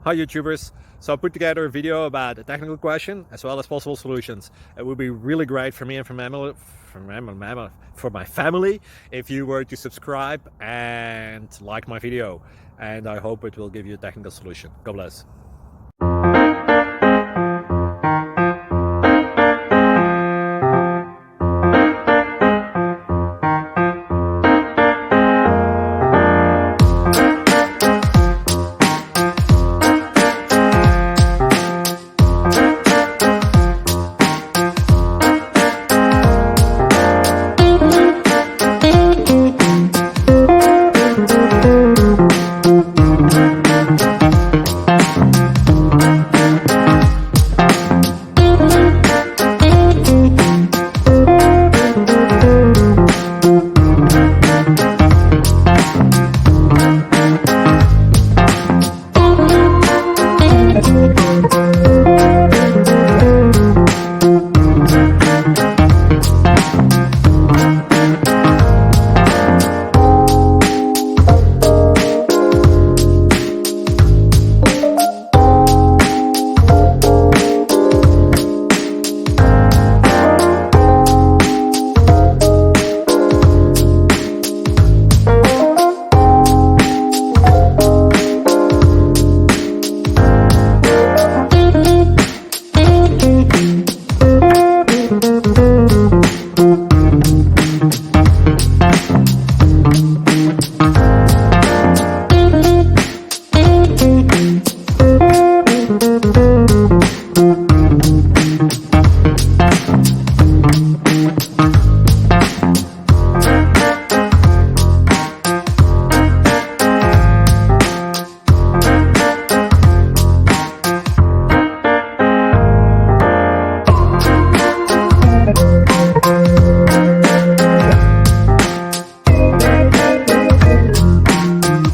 Hi YouTubers. So I put together a video about a technical question as well as possible solutions. It would be really great for me and for my family if you were to subscribe and like my video, and I hope it will give you a technical solution. God bless.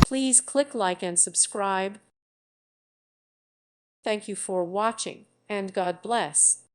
Please click like and subscribe. Thank you for watching, and God bless.